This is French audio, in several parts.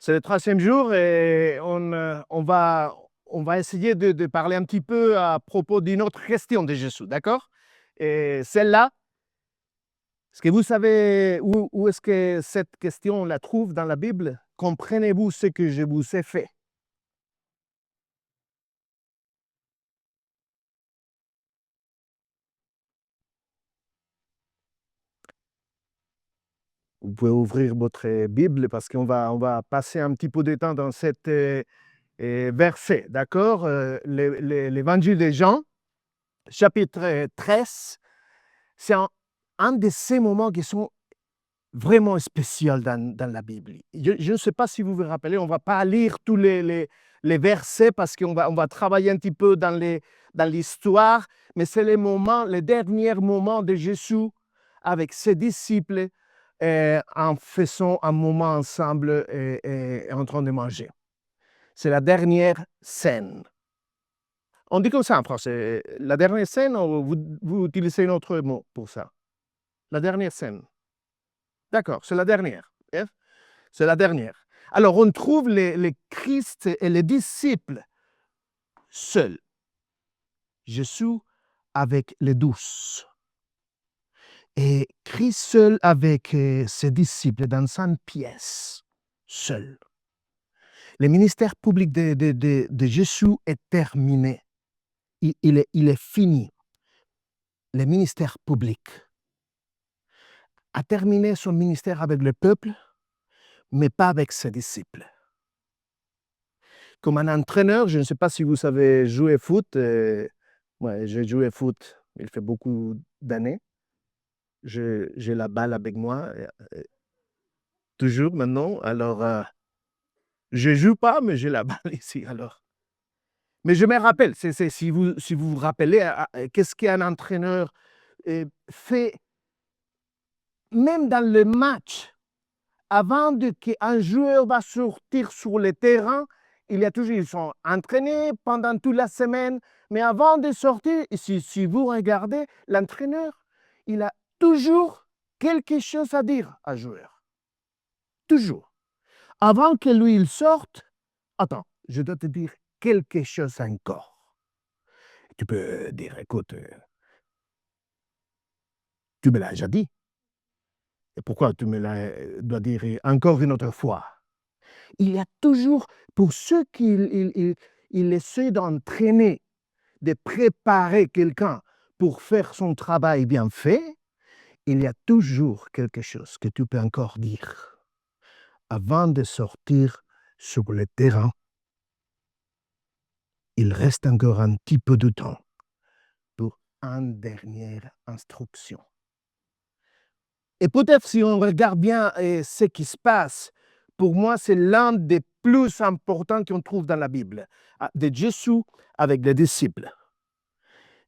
C'est le troisième jour et on va essayer de parler un petit peu à propos d'une autre question de Jésus, d'accord? Et celle-là, est-ce que vous savez où est-ce que cette question on la trouve dans la Bible? Comprenez-vous ce que je vous ai fait? Vous pouvez ouvrir votre Bible parce qu'on va passer un petit peu de temps dans cet verset, d'accord? L'évangile de Jean, chapitre 13, c'est un de ces moments qui sont vraiment spécial dans la Bible. Je ne sais pas si vous vous rappelez, on ne va pas lire tous les versets parce qu'on va travailler un petit peu dans l'histoire, mais c'est les derniers moments de Jésus avec ses disciples en faisant un moment ensemble et en train de manger. C'est la dernière scène. On dit comme ça en français. La dernière scène, ou vous utilisez un autre mot pour ça? La dernière scène. D'accord, c'est la dernière. Yes? C'est la dernière. Alors, on trouve les Christ et les disciples seuls. Jésus avec les 12. Et Christ seul avec ses disciples dans une pièce, seul. Le ministère public de Jésus est terminé. Il est fini. Le ministère public a terminé son ministère avec le peuple, mais pas avec ses disciples. Comme un entraîneur, je ne sais pas si vous savez jouer foot. Ouais, j'ai joué foot, il fait beaucoup d'années. J'ai la balle avec moi, toujours maintenant. Alors, je ne joue pas, mais j'ai la balle ici. Alors. Mais je me rappelle, si vous vous rappelez, qu'est-ce qu'un entraîneur fait, même dans le match, avant qu'un joueur va sortir sur le terrain, ils sont entraînés pendant toute la semaine, mais avant de sortir, si vous regardez, l'entraîneur, il a toujours quelque chose à dire à joueur. Toujours. Avant que lui, il sorte, attends, je dois te dire quelque chose encore. Tu peux dire, écoute, tu me l'as déjà dit. Et pourquoi tu me dois dire encore une autre fois? Il y a toujours, pour ceux qui il essaient d'entraîner, de préparer quelqu'un pour faire son travail bien fait, il y a toujours quelque chose que tu peux encore dire avant de sortir sur le terrain. Il reste encore un petit peu de temps pour une dernière instruction. Et peut-être si on regarde bien ce qui se passe, pour moi, c'est l'un des plus importants qu'on trouve dans la Bible, de Jésus avec les disciples.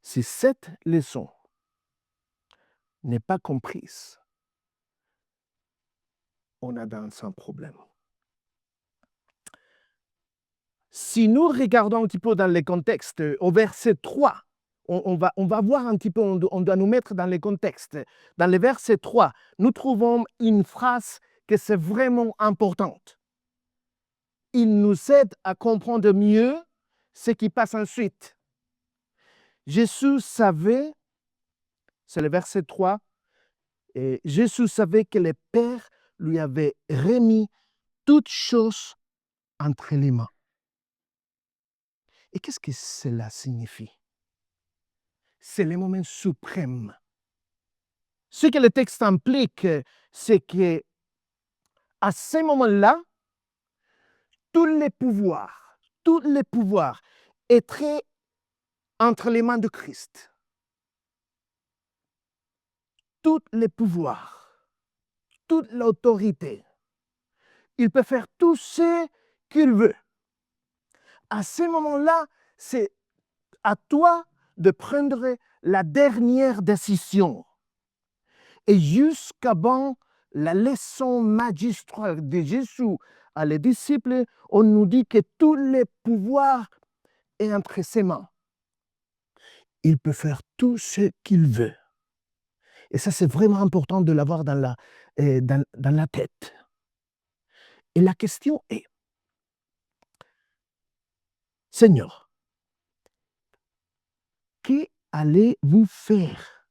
Si cette leçon n'est pas comprise, on a dans un problème. Si nous regardons un petit peu dans le contexte, au verset 3, on va voir un petit peu, on doit nous mettre dans le contexte. Dans le verset 3, nous trouvons une phrase que c'est vraiment importante. Il nous aide à comprendre mieux ce qui passe ensuite. Jésus savait, c'est le verset 3, et Jésus savait que le Père lui avait remis toutes choses entre les mains. Et qu'est-ce que cela signifie? C'est le moment suprême. Ce que le texte implique, c'est que à ce moment-là, tous les pouvoirs étaient entre les mains de Christ. Tous les pouvoirs, toute l'autorité. Il peut faire tout ce qu'il veut. À ce moment-là, c'est à toi de prendre la dernière décision. Et jusqu'avant la leçon magistrale de Jésus à les disciples, on nous dit que tous les pouvoirs sont entre ses mains. Il peut faire tout ce qu'il veut. Et ça, c'est vraiment important de l'avoir dans la tête. Et la question est, Seigneur, qu'allez-vous faire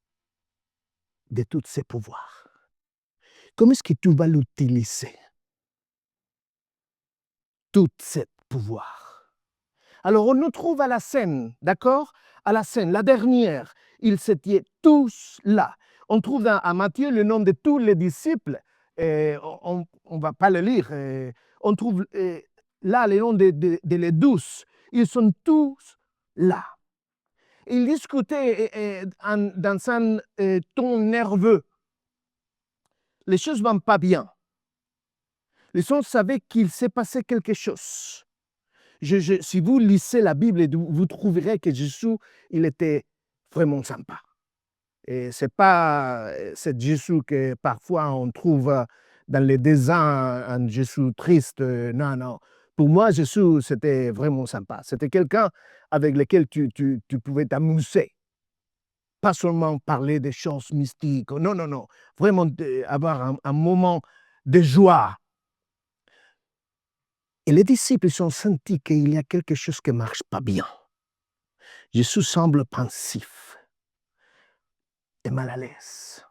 de tous ces pouvoirs? Comment est-ce que tu vas l'utiliser, tout ce pouvoir? Alors, on nous trouve à la scène, d'accord? À la scène, la dernière, ils étaient tous là. On trouve à Matthieu le nom de tous les disciples. On ne va pas le lire. On trouve là le nom de les 12. Ils sont tous là. Ils discutaient dans un ton nerveux. Les choses ne vont pas bien. Les gens savaient qu'il s'est passé quelque chose. Si vous lisez la Bible, vous trouverez que Jésus, il était vraiment sympa. Et ce n'est pas ce Jésus que parfois on trouve dans les dessins, un Jésus triste. Non, non. Pour moi, Jésus, c'était vraiment sympa. C'était quelqu'un avec lequel tu pouvais t'amuser. Pas seulement parler des choses mystiques. Non, non, non. Vraiment avoir un moment de joie. Et les disciples ont senti qu'il y a quelque chose qui ne marche pas bien. Jésus semble pensif et mal à l'aise.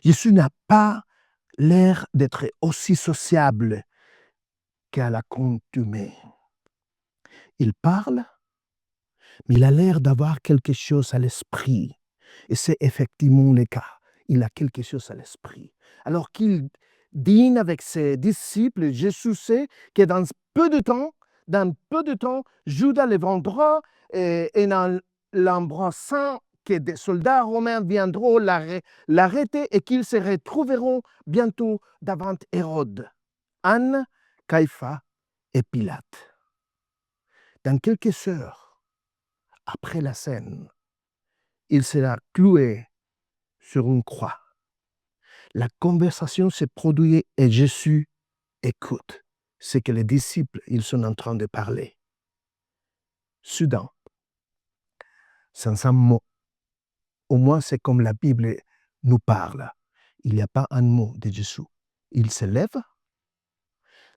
Jésus n'a pas l'air d'être aussi sociable qu'à l'accoutumée. Il parle, mais il a l'air d'avoir quelque chose à l'esprit. Et c'est effectivement le cas. Il a quelque chose à l'esprit. Alors qu'il dîne avec ses disciples, Jésus sait que dans peu de temps, Judas le vendra et en l'embrassant, que des soldats romains viendront l'arrêter et qu'ils se retrouveront bientôt devant Hérode, Anne, Caïpha et Pilate. Dans quelques heures, après la scène, il sera cloué sur une croix. La conversation se produit et Jésus écoute ce que les disciples ils sont en train de parler. Soudain, sans un mot, au moins c'est comme la Bible nous parle. Il n'y a pas un mot de Jésus. Il se lève,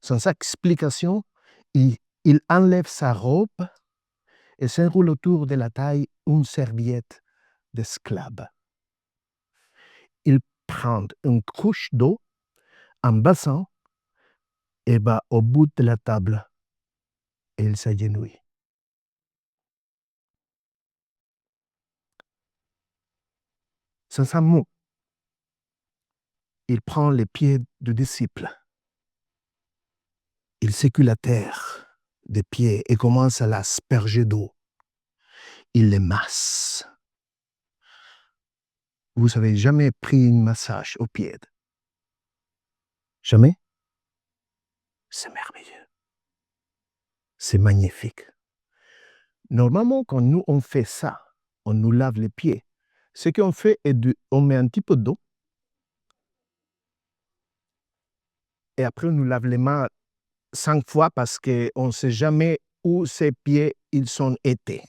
sans explication, il enlève sa robe et s'enroule autour de la taille une serviette d'esclave. Il prend une couche d'eau, un bassin, et va au bout de la table et il s'agenouille. Sans un mot, il prend les pieds du disciple. Il secoue la terre des pieds et commence à l'asperger d'eau. Il les masse. Vous n'avez jamais pris un massage aux pieds? Jamais? C'est merveilleux. C'est magnifique. Normalement, quand nous on fait ça, on nous lave les pieds. Ce qu'on fait est on met un petit peu d'eau et après on nous lave les mains 5 fois parce qu'on ne sait jamais où ces pieds ils sont été.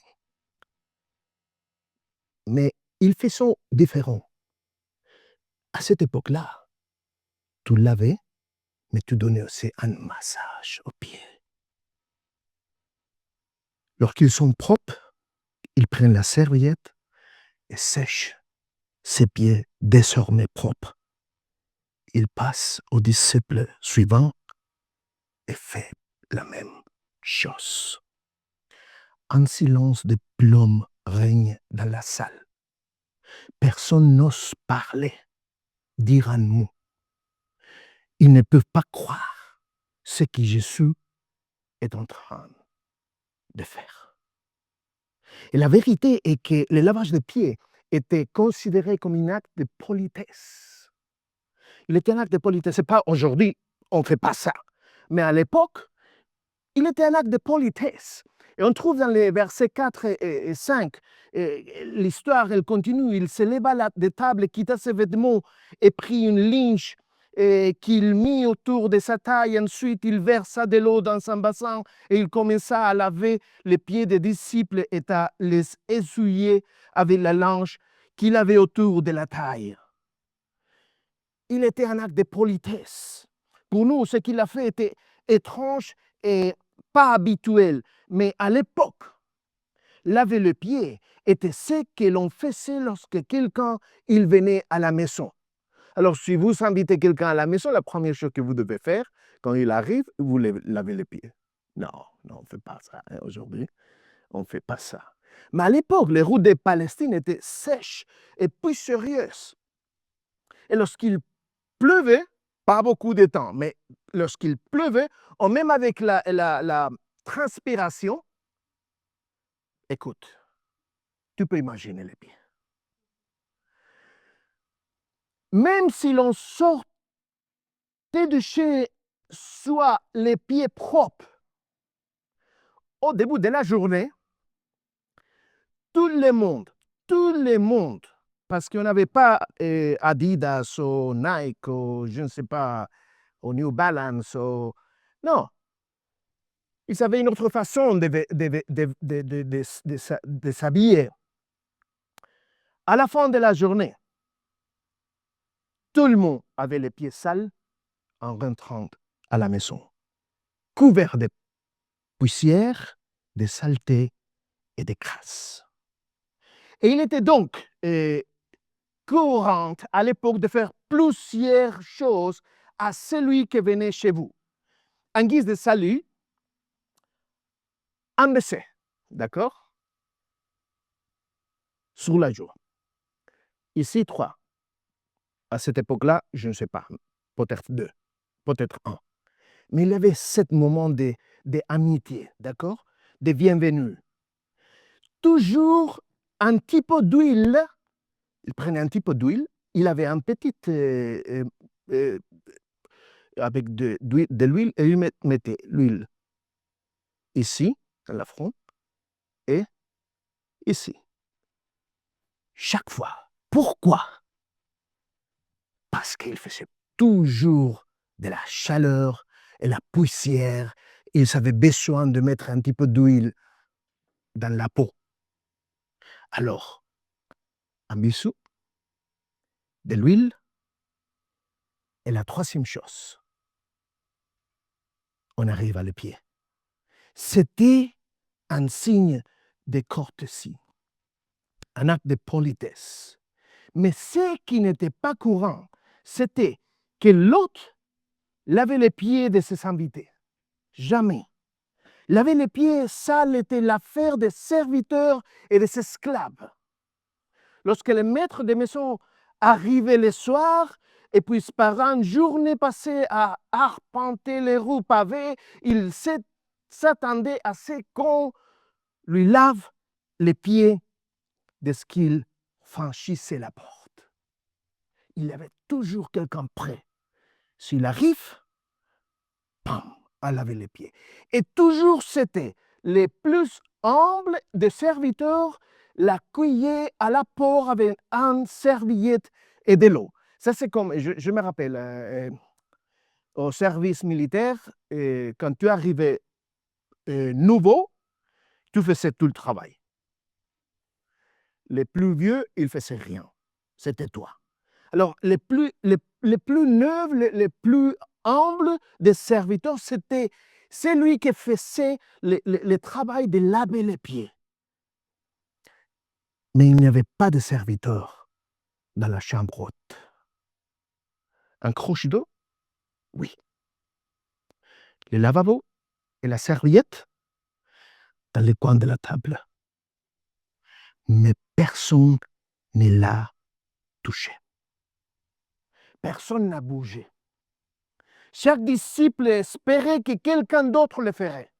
Mais ils sont différents. À cette époque-là, tu lavais, mais tu donnais aussi un massage aux pieds. Lorsqu'ils sont propres, ils prennent la serviette et sèchent ses pieds désormais propres. Ils passent au disciple suivant et fait la même chose. Un silence de plomb règne dans la salle. Personne n'ose parler, dire un mot. Ils ne peuvent pas croire ce que Jésus est en train de faire. Et la vérité est que le lavage de pieds était considéré comme un acte de politesse. Il était un acte de politesse. Ce n'est pas aujourd'hui, on ne fait pas ça. Mais à l'époque, il était un acte de politesse. Et on trouve dans les versets 4 et 5, l'histoire, elle continue. Il se leva de table, quitta ses vêtements et prit une linge qu'il mit autour de sa taille. Ensuite, il versa de l'eau dans un bassin et il commença à laver les pieds des disciples et à les essuyer avec la linge qu'il avait autour de la taille. Il était un acte de politesse. Pour nous, ce qu'il a fait était étrange et pas habituel. Mais à l'époque, laver le pied était ce que l'on faisait lorsque quelqu'un il venait à la maison. Alors, si vous invitez quelqu'un à la maison, la première chose que vous devez faire, quand il arrive, vous lavez les pieds. Non, on ne fait pas ça aujourd'hui. On ne fait pas ça. Mais à l'époque, les routes de Palestine étaient sèches et poussiéreuses. Et lorsqu'il pleuvait, pas beaucoup de temps, mais lorsqu'il pleuvait, ou même avec la transpiration, écoute, tu peux imaginer les pieds. Même si l'on sortait de chez soi les pieds propres, au début de la journée, tout le monde, parce qu'on n'avait pas Adidas ou Nike ou je ne sais pas, ou New Balance, non. Ils avaient une autre façon de s'habiller. À la fin de la journée, tout le monde avait les pieds sales en rentrant à la maison, couverts de poussière, de saleté et de crasse. Et il était donc courant à l'époque de faire plusieurs choses à celui qui venait chez vous. En guise de salut, un baiser, d'accord? Sur la joue. Ici, 3. À cette époque-là, je ne sais pas, peut-être 2, peut-être 1. Mais il y avait 7 moments d'amitié, d'accord? De bienvenue. Toujours un petit peu d'huile. Il prenait un petit peu d'huile. Il avait un petit avec de l'huile et il mettait l'huile ici, à la front, et ici. Chaque fois. Pourquoi? Parce qu'il faisait toujours de la chaleur et la poussière. Il avait besoin de mettre un petit peu d'huile dans la peau. Alors, un bisou, de l'huile, et la troisième chose, on arrive à le pied. C'était un signe de courtoisie, un acte de politesse. Mais ce qui n'était pas courant, c'était que l'hôte lavait les pieds de ses invités. Jamais. Laver les pieds sales était l'affaire des serviteurs et des esclaves. Lorsque le maître de maison arrivait le soir, et puis par une journée passée à arpenter les rues pavées, il s'attendait à ce qu'on lui lave les pieds dès qu'il franchissait la porte. Il y avait toujours quelqu'un prêt. S'il arrive, pam, à laver les pieds. Et toujours c'était les plus humbles des serviteurs l'accueillaient à la porte avec une serviette et de l'eau. Ça, c'est comme, je me rappelle, au service militaire, quand tu arrivais nouveau, tu faisais tout le travail. Les plus vieux, ils ne faisaient rien. C'était toi. Alors, les plus neufs, les plus humbles des serviteurs, c'était celui qui faisait le travail de laver les pieds. Mais il n'y avait pas de serviteur dans la chambre haute. Un croche d'eau? Oui. Le lavabo et la serviette dans les coins de la table. Mais personne ne l'a touché. Personne n'a bougé. Chaque disciple espérait que quelqu'un d'autre le ferait.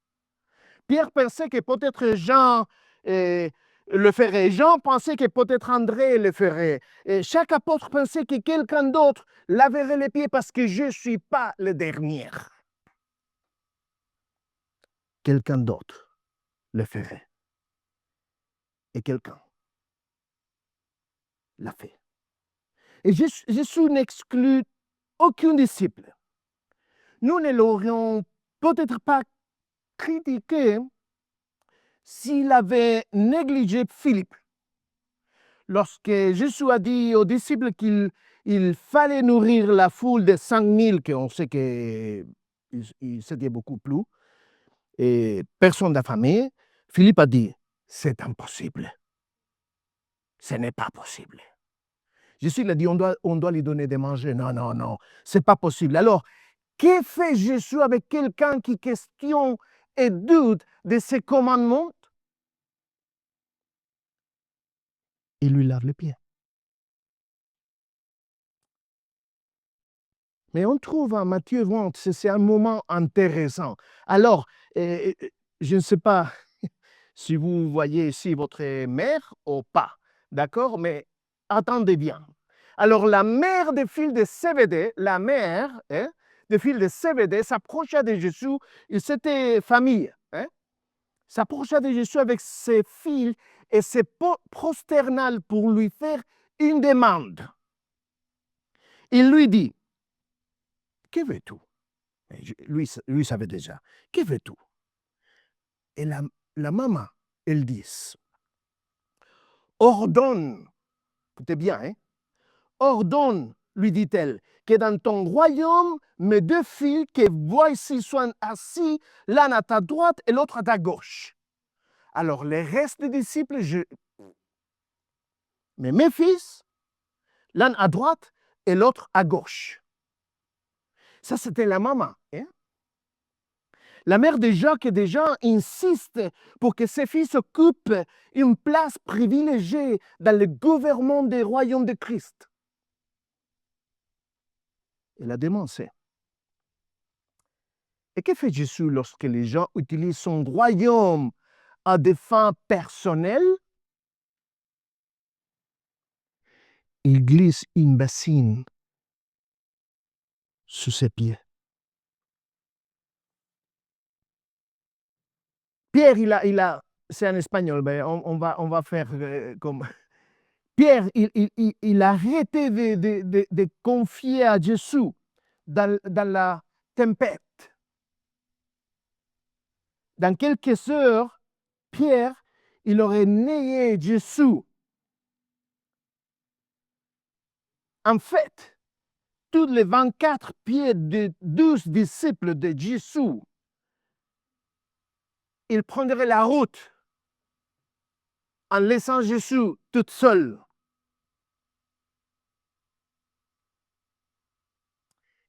Pierre pensait que peut-être Jean le ferait. Jean pensait que peut-être André le ferait. Et chaque apôtre pensait que quelqu'un d'autre laverait les pieds parce que je ne suis pas le dernier. Quelqu'un d'autre le ferait. Et quelqu'un l'a fait. Et Jésus n'exclut aucun disciple. Nous ne l'aurions peut-être pas critiqué s'il avait négligé Philippe. Lorsque Jésus a dit aux disciples qu'il il fallait nourrir la foule de 5000, qu'on sait que c'était beaucoup plus, et personne d'affamé. Philippe a dit, c'est impossible. Ce n'est pas possible. Jésus il a dit, on doit lui donner de manger. Non, non, non, c'est pas possible. Alors, que fait Jésus avec quelqu'un qui questionne et doute de ses commandements? Il lui lave les pieds. Mais on trouve en Matthieu 20, c'est un moment intéressant. Alors, je ne sais pas si vous voyez ici votre mère ou pas, d'accord? Mais attendez bien. Alors, la mère des fils de Zébédée, la mère des fils de Zébédée s'approcha de Jésus, c'était famille, s'approcha de Jésus avec ses fils et se prosterna pour lui faire une demande. Il lui dit, que veux-tu? Lui savait déjà, que veux-tu? Et la maman, elle dit, ordonne, écoutez bien, ordonne, lui dit-elle, que dans ton royaume, mes deux filles que voici soient assis, l'un à ta droite et l'autre à ta gauche. Alors, les restes des disciples, mais mes fils, l'un à droite et l'autre à gauche. Ça, c'était la maman. La mère de Jacques déjà insiste pour que ses fils occupent une place privilégiée dans le gouvernement des royaumes de Christ. Et la demande, c'est, et que fait Jésus lorsque les gens utilisent son royaume à des fins personnelles? Il glisse une bassine sous ses pieds. Pierre, c'est en espagnol, mais on va faire comme... Pierre, il a arrêté de confier à Jésus dans la tempête. Dans quelques heures, Pierre, il aurait nié Jésus. En fait, tous les 24 pieds des 12 disciples de Jésus, ils prendraient la route en laissant Jésus tout seul.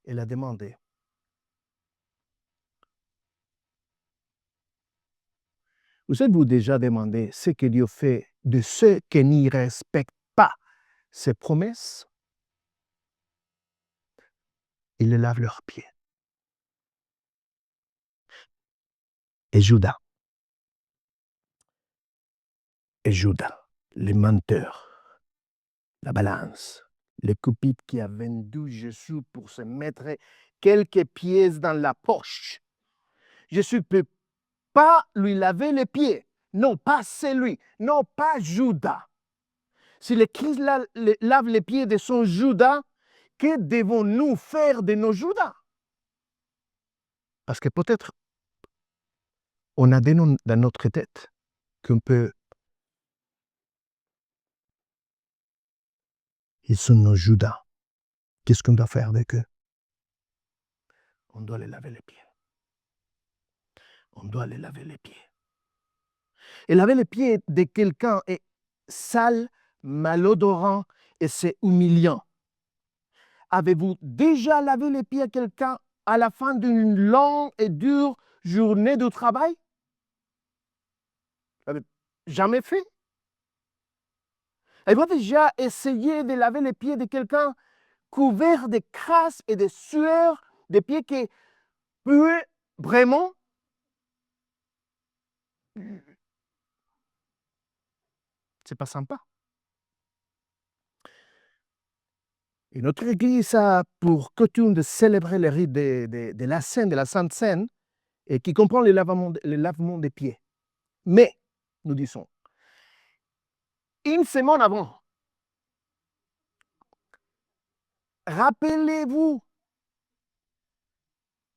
Il a demandé, vous êtes-vous déjà demandé ce que Dieu fait de ceux qui n'y respectent pas ses promesses? Il lave leurs pieds. Et Judas, les menteurs, la balance, les cupides qui a vendu Jésus pour se mettre quelques pièces dans la poche. Jésus ne peut pas lui laver les pieds. Non, pas celui. Non, pas Judas. Si le Christ lave les pieds de son Judas, que devons-nous faire de nos Judas? Parce que peut-être on a des noms dans notre tête qu'on peut... Ils sont nos Judas. Qu'est-ce qu'on doit faire avec eux? On doit les laver les pieds. On doit les laver les pieds. Et laver les pieds de quelqu'un est sale, malodorant et c'est humiliant. Avez-vous déjà lavé les pieds à quelqu'un à la fin d'une longue et dure journée de travail? Vous n'avez jamais fait? Avez-vous déjà essayé de laver les pieds de quelqu'un couvert de crasse et de sueur, des pieds qui puent vraiment? C'est pas sympa. Et notre Église a pour coutume de célébrer le rite de la Seine, de la Sainte Seine, et qui comprend le lavement des pieds. Mais, nous disons, une semaine avant, rappelez-vous,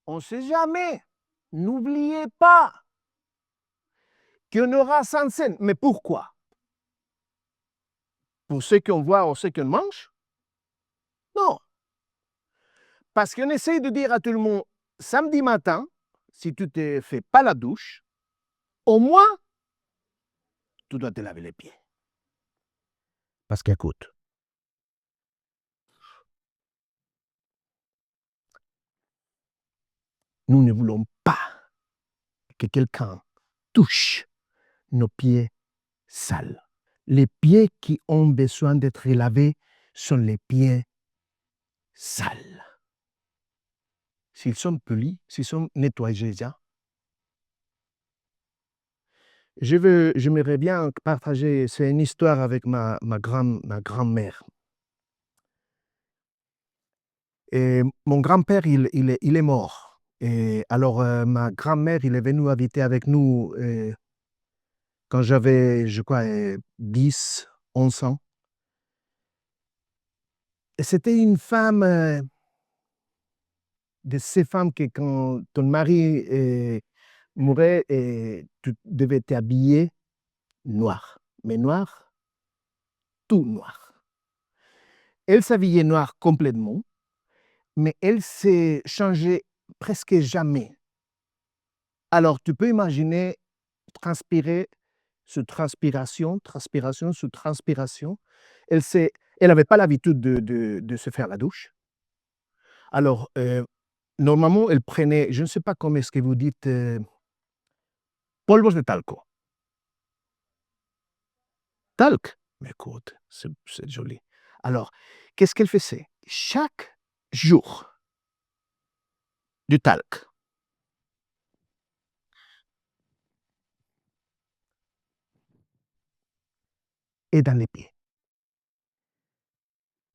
on ne sait jamais, n'oubliez pas qu'on aura Sainte Seine. Mais pourquoi? Pour ceux qu'on voit ou ceux qu'on mange? Non. Parce qu'on essaye de dire à tout le monde, samedi matin, si tu ne te fais pas la douche, au moins, tu dois te laver les pieds. Parce qu'écoute, nous ne voulons pas que quelqu'un touche nos pieds sales. Les pieds qui ont besoin d'être lavés sont les pieds sales. S'ils sont polis, s'ils sont nettoyés déjà, j'aimerais bien partager, c'est une histoire avec ma grand-mère. Et mon grand-père, il est mort. Et alors, ma grand-mère, il est venu habiter avec nous quand j'avais, je crois, 10, 11 ans. Et c'était une femme, de ces femmes que quand ton mari mourait, tu devais t'habiller noir. Mais noir, tout noir. Elle s'habillait noir complètement, mais elle s'est changée presque jamais. Alors, tu peux imaginer transpirer sous transpiration, transpiration sous transpiration. Elle n'avait pas l'habitude de se faire la douche. Alors, normalement, elle prenait, je ne sais pas comment est-ce que vous dites, polvos de talco. Talc? Mais écoute, c'est joli. Alors, qu'est-ce qu'elle faisait? Chaque jour, du talc. Et dans les pieds.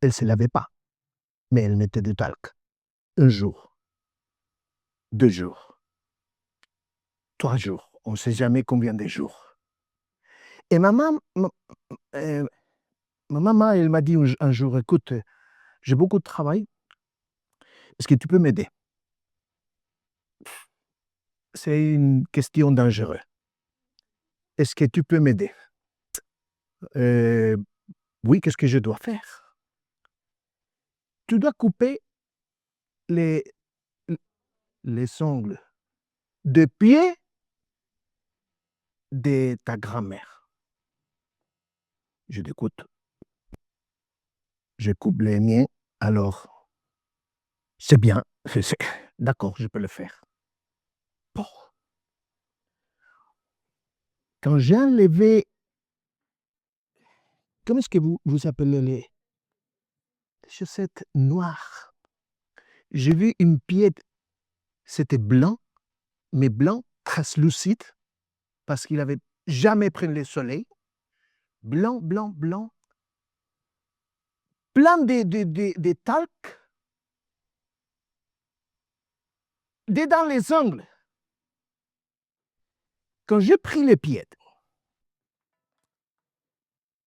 Elle ne se lavait pas, mais elle mettait du talc. Un jour, 2 jours, 3 jours, on ne sait jamais combien de jours. Et ma maman, elle m'a dit un jour, écoute, j'ai beaucoup de travail, est-ce que tu peux m'aider? C'est une question dangereuse. Est-ce que tu peux m'aider? Oui, qu'est-ce que je dois faire? Tu dois couper les, les ongles de pied de ta grand-mère. Je dis, écoute, je coupe les miens, alors c'est bien, d'accord, je peux le faire. Bon. Quand j'ai enlevé, comment est-ce que vous appelez les chaussettes noires? J'ai vu une pied, c'était blanc, mais blanc translucide, parce qu'il n'avait jamais pris le soleil. Blanc, blanc, blanc. Plein de talc. Dedans les ongles. Quand j'ai pris les pieds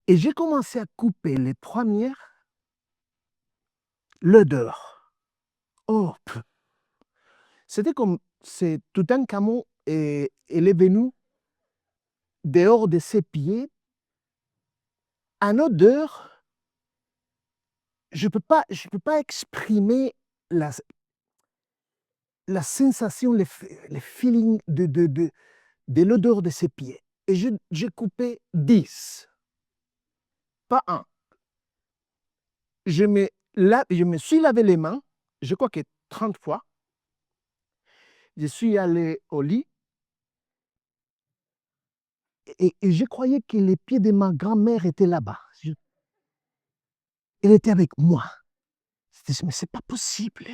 et j'ai commencé à couper les premières, l'odeur. Oh, c'était comme, c'est tout un camo et elle est venue dehors de ses pieds. En odeur, je peux pas exprimer la sensation, le feeling de l'odeur de ses pieds. Et j'ai coupé 10, pas un. Je me suis lavé les mains, je crois que 30 fois. Je suis allé au lit et je croyais que les pieds de ma grand-mère étaient là-bas. Elle était avec moi. Je dis, mais c'est pas possible.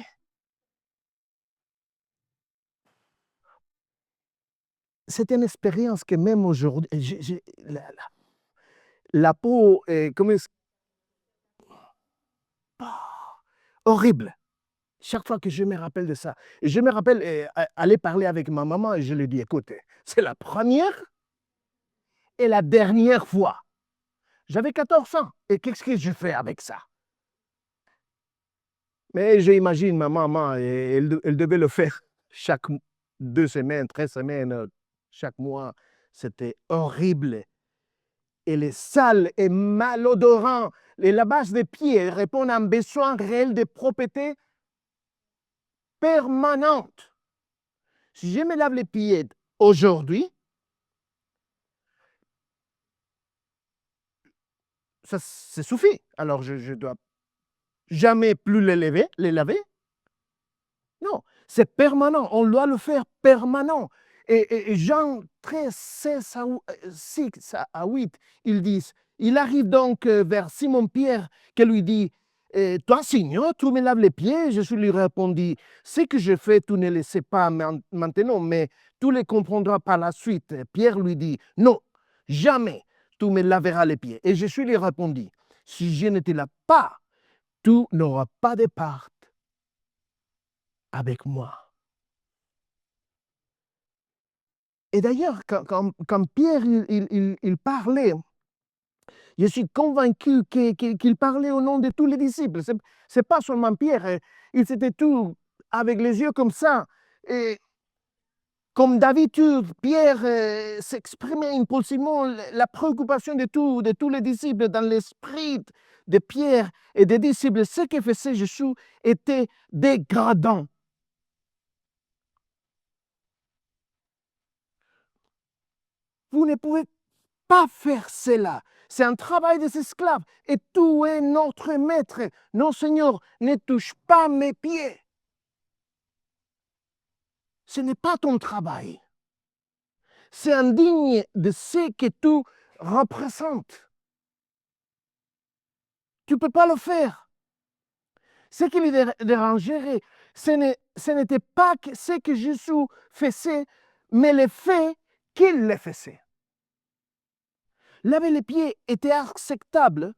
C'était une expérience que même aujourd'hui, la peau, comment est-ce, horrible. Chaque fois que je me rappelle de ça, je me rappelle aller parler avec ma maman et je lui dis, écoute, c'est la première et la dernière fois. J'avais 14 ans et qu'est-ce que je fais avec ça? Mais j'imagine ma maman, elle devait le faire chaque 2 semaines, 13 semaines, chaque mois. C'était horrible. Et les sales et malodorants, le lavage des pieds répond à un besoin réel de propreté permanente. Si je me lave les pieds aujourd'hui, ça suffit. Alors, je ne dois jamais plus les laver. Non, c'est permanent. On doit le faire permanent. Et Jean 13, 6 à 8, ils disent, il arrive donc vers Simon-Pierre qui lui dit, toi, Seigneur, tu me laves les pieds. Jésus lui répondit, ce que je fais, tu ne le sais pas maintenant, mais tu le comprendras par la suite. Pierre lui dit, non, jamais tu me laveras les pieds. Et Jésus lui répondit, si je ne te lave pas, tu n'auras pas de part avec moi. Et d'ailleurs, quand Pierre il parlait, je suis convaincu qu'il parlait au nom de tous les disciples. Ce n'est pas seulement Pierre, ils étaient tous avec les yeux comme ça. Et comme d'habitude, Pierre s'exprimait impulsivement la préoccupation de tous les disciples dans l'esprit de Pierre et des disciples. Ce que faisait Jésus était dégradant. Vous ne pouvez pas faire cela. C'est un travail des esclaves. Et tu es notre maître. Non, Seigneur, ne touche pas mes pieds. Ce n'est pas ton travail. C'est indigne de ce que tu représentes. Tu ne peux pas le faire. Ce qui lui dérangerait, ce n'était pas ce que Jésus faisait, mais le fait qu'il le faisait. Laver les pieds était acceptable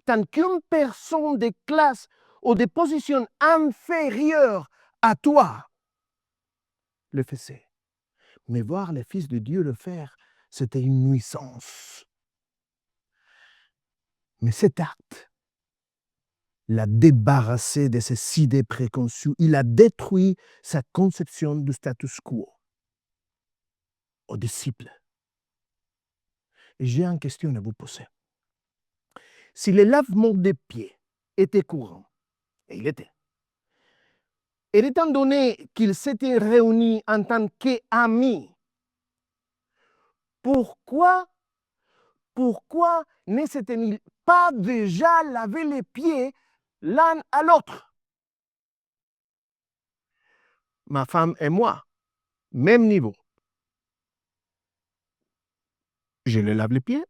tant qu'une personne de classe ou de position inférieure à toi le faisait. Mais voir les fils de Dieu le faire, c'était une nuisance. Mais cet acte l'a débarrassé de ses idées préconçues. Il a détruit sa conception du status quo aux disciples. Et j'ai une question à vous poser. Si le lavement des pieds était courant, et il était, et étant donné qu'ils s'étaient réunis en tant qu'amis, pourquoi ne s'étaient-ils pas déjà lavé les pieds l'un à l'autre? Ma femme et moi, même niveau. Je le lave les pieds,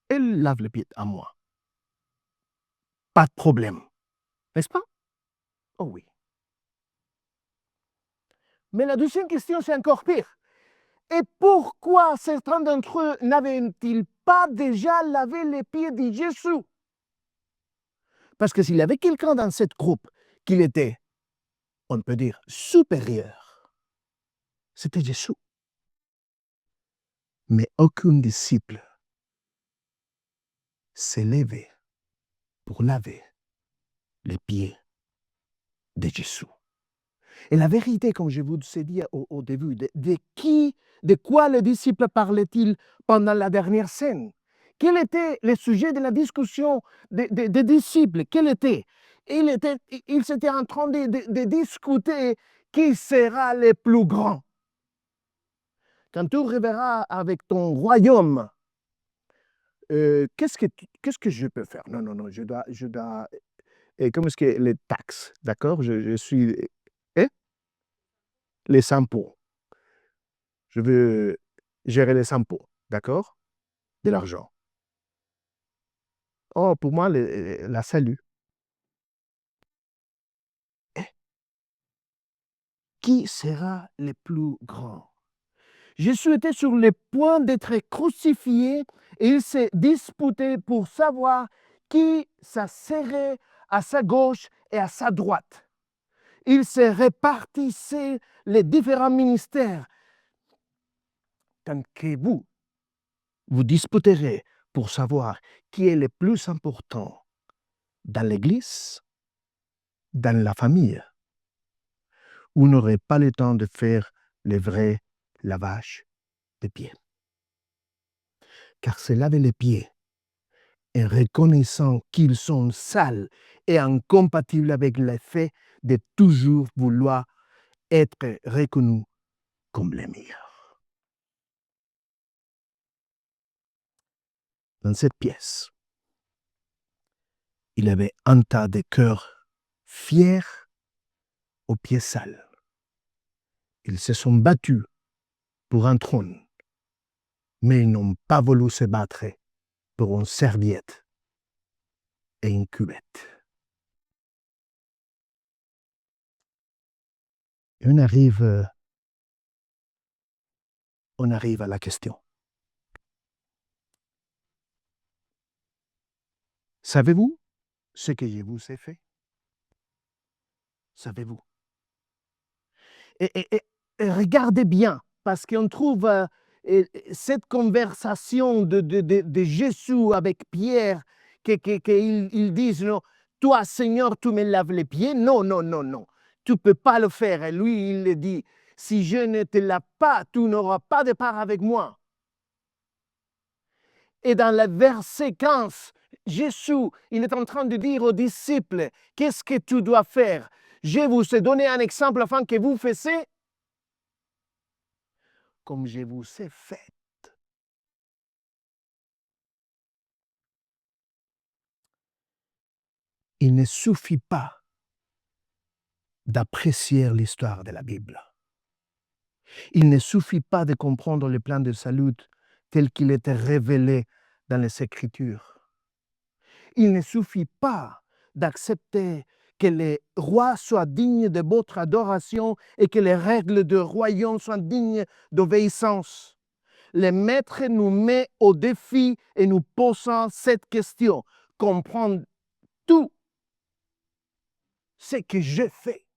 elle lave les pieds à moi. Pas de problème. N'est-ce pas? Oh oui. Mais la deuxième question, c'est encore pire. Et pourquoi certains d'entre eux n'avaient-ils pas déjà lavé les pieds de Jésus? Parce que s'il y avait quelqu'un dans cette groupe qui était, on peut dire, supérieur, c'était Jésus. Mais aucun disciple s'est levé pour laver les pieds de Jésus. Et la vérité, comme je vous ai dit au début, de quoi les disciples parlaient-ils pendant la dernière scène? Quel était le sujet de la discussion des disciples? Quel était? Ils étaient en train de discuter qui sera le plus grand. Quand tu reverras avec ton royaume, qu'est-ce que je peux faire? Non, je dois comment est-ce que les taxes, d'accord? Je suis... les impôts. Je veux gérer les impôts, d'accord? De l'argent. Oh, pour moi, la salut. Qui sera le plus grand? Jésus était sur le point d'être crucifié et il s'est disputé pour savoir qui ça serait à sa gauche et à sa droite. Il se répartissait les différents ministères. Tant que vous disputerez pour savoir qui est le plus important dans l'Église, dans la famille, vous n'aurez pas le temps de faire le vrai lavage des pieds. Car se laver les pieds et reconnaissant qu'ils sont sales et incompatibles avec le fait de toujours vouloir être reconnus comme les meilleurs. Dans cette pièce, il y avait un tas de cœurs fiers aux pieds sales. Ils se sont battus pour un trône, mais ils n'ont pas voulu se battre pour une serviette et une cuvette. Et on arrive à la question. Savez-vous ce que je vous ai fait? Savez-vous? Et regardez bien, parce qu'on trouve cette conversation de Jésus avec Pierre, qu'ils disent, non, toi Seigneur, tu me laves les pieds. Non, non, non, non, tu ne peux pas le faire. Et lui, il le dit, si je ne te lave pas, tu n'auras pas de part avec moi. Et dans le verset 15, Jésus, il est en train de dire aux disciples, qu'est-ce que tu dois faire? Je vous ai donné un exemple afin que vous fassiez comme je vous ai fait. Il ne suffit pas d'apprécier l'histoire de la Bible. Il ne suffit pas de comprendre le plan de salut tel qu'il était révélé dans les Écritures. Il ne suffit pas d'accepter que les rois soient dignes de votre adoration et que les règles du royaume soient dignes d'obéissance. Le maître nous met au défi et nous posant cette question. Comprendre tout ce que je fais.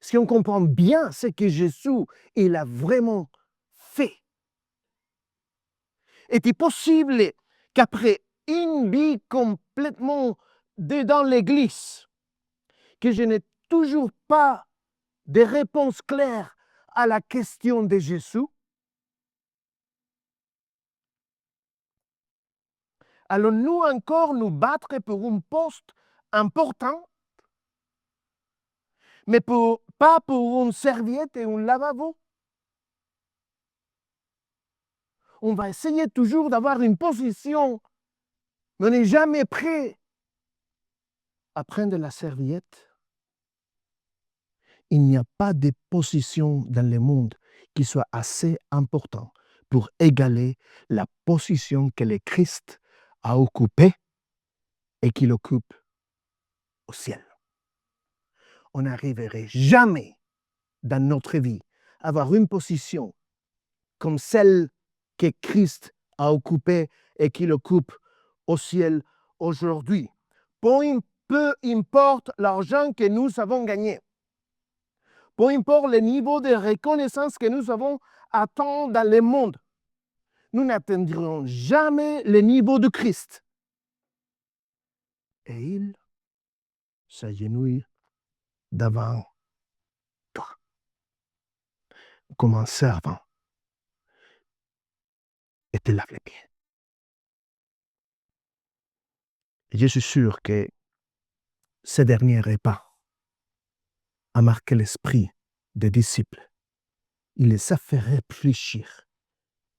Si on comprend bien ce que Jésus il a vraiment fait, est-il possible qu'après une vie complètement dedans l'Église, que je n'ai toujours pas de réponse claire à la question de Jésus? Allons-nous encore nous battre pour un poste important, mais pas pour une serviette et un lavabo? On va essayer toujours d'avoir une position, mais on n'est jamais prêt à prendre la serviette. Il n'y a pas de position dans le monde qui soit assez importante pour égaler la position que le Christ a occupée et qu'il occupe au ciel. On n'arriverait jamais dans notre vie à avoir une position comme celle que Christ a occupée et qu'il occupe au ciel aujourd'hui. Peu importe l'argent que nous avons gagné, peu importe le niveau de reconnaissance que nous avons atteint dans le monde, nous n'atteindrons jamais le niveau de Christ. Et il s'agenouille devant toi, comme un servant, et te lave les pieds. Et je suis sûr que ce dernier repas a marqué l'esprit des disciples. Il les a fait réfléchir.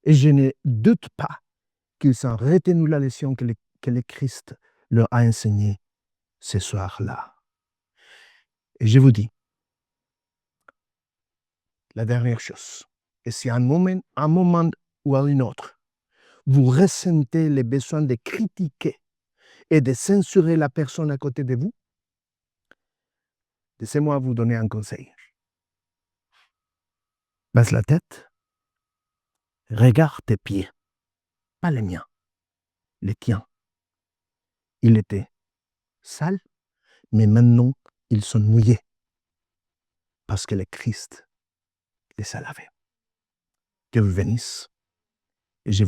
Et je ne doute pas qu'ils ont retenu la leçon que le Christ leur a enseignée ce soir-là. Et je vous dis, la dernière chose, et si à un moment ou à un autre, vous ressentez le besoin de critiquer et de censurer la personne à côté de vous, laissez-moi vous donner un conseil. Baisse la tête, regarde tes pieds, pas les miens, les tiens. Ils étaient sales, mais maintenant, ils sont mouillés parce que le Christ les a lavés. Que vous bénisse.